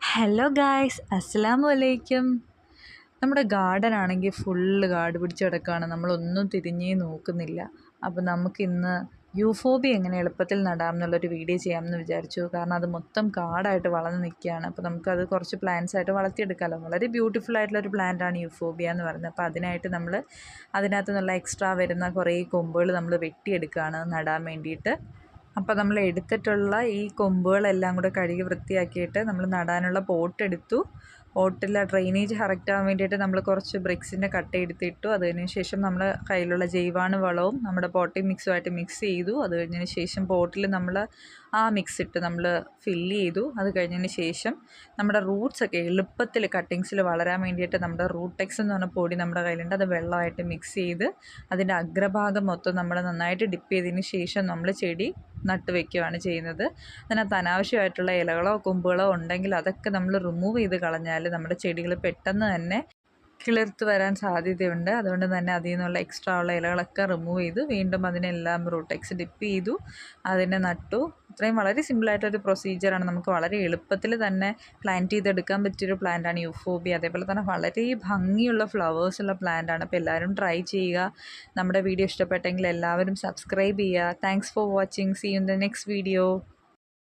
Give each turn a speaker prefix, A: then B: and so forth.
A: Hello guys, അസ്സലാമു അലൈക്കും. നമ്മുടെ ഗാർഡൻ ആണെങ്കിൽ ഫുള്ള് കാട് പിടിച്ച് കിടക്കുകയാണ്. നമ്മളൊന്നും തിരിഞ്ഞേ നോക്കുന്നില്ല. അപ്പോൾ നമുക്കിന്ന് യൂഫോബി എങ്ങനെ എളുപ്പത്തിൽ നടാം എന്നുള്ളൊരു വീഡിയോ ചെയ്യാമെന്ന് വിചാരിച്ചു. കാരണം അത് മൊത്തം കാടായിട്ട് വളർന്ന് നിൽക്കുകയാണ്. അപ്പോൾ നമുക്കത് കുറച്ച് പ്ലാന്റ്സ് ആയിട്ട് വളർത്തിയെടുക്കാമല്ലോ. വളരെ ബ്യൂട്ടിഫുൾ ആയിട്ടുള്ളൊരു പ്ലാന്റാണ് യൂഫോബിയ എന്ന് പറയുന്നത്. അപ്പോൾ അതിനായിട്ട് നമ്മൾ അതിനകത്ത് നിന്നുള്ള എക്സ്ട്രാ വരുന്ന കുറേ കൊമ്പുകൾ നമ്മൾ വെട്ടിയെടുക്കുകയാണ് നടാൻ വേണ്ടിയിട്ട്. അപ്പോൾ നമ്മൾ എടുത്തിട്ടുള്ള ഈ കൊമ്പുകളെല്ലാം കൂടെ കഴുകി വൃത്തിയാക്കിയിട്ട് നമ്മൾ നടാനുള്ള പോട്ടെടുത്തു. പോട്ടിലെ ഡ്രെയിനേജ് കറക്റ്റ് ആവാൻ വേണ്ടിയിട്ട് നമ്മൾ കുറച്ച് ബ്രിക്സിൻ്റെ കട്ട എടുത്തിട്ടു. അതിന് ശേഷം നമ്മൾ കയ്യിലുള്ള ജൈവാണു വളവും നമ്മുടെ പോട്ടിംഗ് മിക്സുമായിട്ട് മിക്സ് ചെയ്തു. അത് കഴിഞ്ഞതിന് ശേഷം പോട്ടിൽ നമ്മൾ ആ മിക്സ് ഇട്ട് നമ്മൾ ഫില്ല് ചെയ്തു. അത് കഴിഞ്ഞതിന് ശേഷം നമ്മുടെ റൂട്ട്സൊക്കെ എളുപ്പത്തിൽ കട്ടിങ്സിൽ വളരാൻ വേണ്ടിയിട്ട് നമ്മുടെ റൂട്ടെക്സ് എന്ന് പറഞ്ഞ പൊടി നമ്മുടെ കയ്യിലുണ്ട്. അത് വെള്ളമായിട്ട് മിക്സ് ചെയ്ത് അതിൻ്റെ അഗ്രഭാഗം മൊത്തം നമ്മൾ നന്നായിട്ട് ഡിപ്പ് ചെയ്തതിന് ശേഷം നമ്മൾ ചെടി നട്ട് വയ്ക്കുകയാണ് ചെയ്യുന്നത്. അതിനകത്ത് അനാവശ്യമായിട്ടുള്ള ഇലകളോ കൊമ്പുകളോ ഉണ്ടെങ്കിൽ അതൊക്കെ നമ്മൾ റിമൂവ് ചെയ്ത് കളഞ്ഞാൽ നമ്മുടെ ചെടികൾ പെട്ടെന്ന് തന്നെ കിളിർത്ത് വരാൻ സാധ്യതയുണ്ട്. അതുകൊണ്ട് തന്നെ അതിൽ നിന്നുള്ള എക്സ്ട്രാ ഉള്ള ഇലകളൊക്കെ റിമൂവ് ചെയ്തു വീണ്ടും അതിനെല്ലാം റൂട്ടെക്സ് ഡിപ്പ് ചെയ്തു, അതിനെ നട്ടു. ഇത്രയും വളരെ സിമ്പിളായിട്ടൊരു പ്രൊസീജിയറാണ്. നമുക്ക് വളരെ എളുപ്പത്തിൽ തന്നെ പ്ലാന്റ് ചെയ്തെടുക്കാൻ പറ്റിയൊരു പ്ലാന്റാണ് യൂഫോബിയ. അതേപോലെ തന്നെ വളരെ ഭംഗിയുള്ള ഫ്ലവേഴ്സുള്ള പ്ലാന്റാണ്. അപ്പോൾ എല്ലാവരും ട്രൈ ചെയ്യുക. നമ്മുടെ വീഡിയോ ഇഷ്ടപ്പെട്ടെങ്കിൽ എല്ലാവരും സബ്സ്ക്രൈബ് ചെയ്യുക. Thanks for watching. See you in the next video.